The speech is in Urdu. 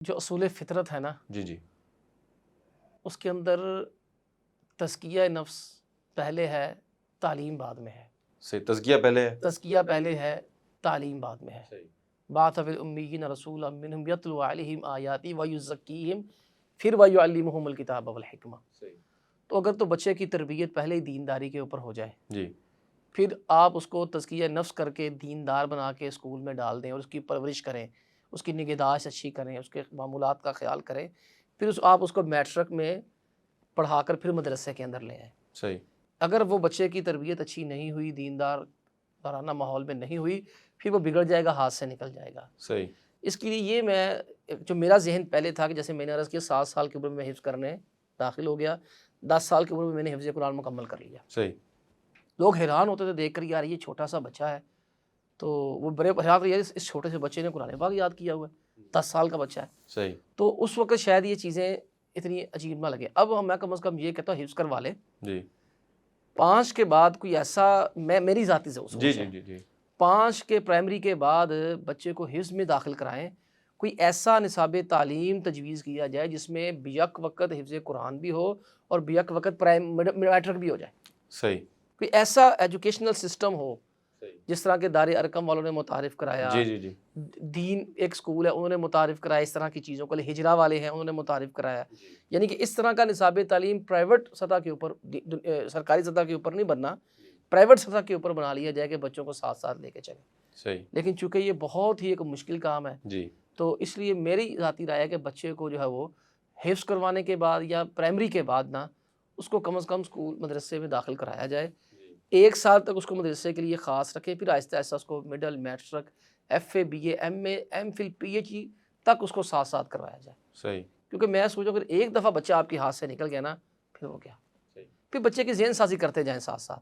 جو اصول فطرت ہے نا، جی جی اس کے اندر تزکیہ نفس پہلے ہے، تعلیم بعد میں ہے۔ صحیح، تزکیہ پہلے ہے۔ تزکیہ پہلے ہے، تعلیم بعد میں ہے۔ صحیح بعث فی الامیین رسولا منہم یتلو علیہم آیاتی ویزکیہم پھر ویعلمہم الکتاب والحکمہ۔ صحیح تو اگر تو بچے کی تربیت پہلے ہی دینداری کے اوپر ہو جائے، جی پھر آپ اس کو تزکیہ نفس کر کے دیندار بنا کے اسکول میں ڈال دیں اور اس کی پرورش کریں، اس کی نگہداشت اچھی کریں، اس کے معمولات کا خیال کریں، پھر آپ اس کو میٹرک میں پڑھا کر پھر مدرسے کے اندر لے آئیں۔ صحیح اگر وہ بچے کی تربیت اچھی نہیں ہوئی، دیندارانہ ماحول میں نہیں ہوئی، پھر وہ بگڑ جائے گا، ہاتھ سے نکل جائے گا۔ صحیح اس کے لیے یہ جو میرا ذہن پہلے تھا کہ جیسے میں نے عرض کیا 7 سال کی عمر میں حفظ کرنے داخل ہو گیا، 10 سال کی عمر میں میں نے حفظ قرآن مکمل کر لیا۔ صحیح لوگ حیران ہوتے تھے دیکھ کر، یار یہ چھوٹا سا بچہ ہے، تو وہ بڑے حیران تھے، اس چھوٹے سے بچے نے قرآن پاک یاد کیا ہوا ہے، 10 سال کا بچہ ہے۔ صحیح تو اس وقت شاید یہ چیزیں اتنی عجیب نہ لگے۔ اب میں کم از کم یہ کہتا ہوں حفظ کروا لیں، جی 5 کے بعد کوئی ایسا، میری ذاتی سوچ جی ہے، جی جی جی 5 کے پرائمری کے بعد بچے کو حفظ میں داخل کرائیں، کوئی ایسا نصاب تعلیم تجویز کیا جائے جس میں بیک وقت حفظ قرآن بھی ہو اور بیک وقت میٹرک بھی ہو جائے۔ صحیح کوئی ایسا ایجوکیشنل سسٹم ہو صحیح جس طرح کے دار ارقم والوں نے متعارف کرایا، جی جی جی دین ایک سکول ہے انہوں نے متعارف کرایا اس طرح کی چیزوں کو، ہجرہ والے ہیں انہوں نے متعارف کرایا، یعنی کہ اس طرح کا نصاب تعلیم پرائیویٹ سطح کے اوپر، سرکاری سطح کے اوپر نہیں بننا، پرائیویٹ سطح کے اوپر بنا لیا جائے کہ بچوں کو ساتھ ساتھ لے کے چلیں۔ صحیح لیکن چونکہ یہ بہت ہی ایک مشکل کام ہے، جی تو اس لیے میری ذاتی رائے ہے کہ بچے کو جو ہے وہ حفظ کروانے کے بعد یا پرائمری کے بعد نا، اس کو کم از کم اسکول مدرسے میں داخل کرایا جائے، 1 سال تک اس کو مدرسے کے لیے خاص رکھیں، پھر آہستہ آہستہ اس کو middle, matric, F A, B A, M A, M Phil, P H D تک اس کو ساتھ ساتھ کروایا جائے۔ صحیح کیونکہ میں سوچوں اگر ایک دفعہ بچہ آپ کے ہاتھ سے نکل گیا نا، پھر ہو گیا، صحیح پھر بچے کی ذہن سازی کرتے جائیں ساتھ ساتھ۔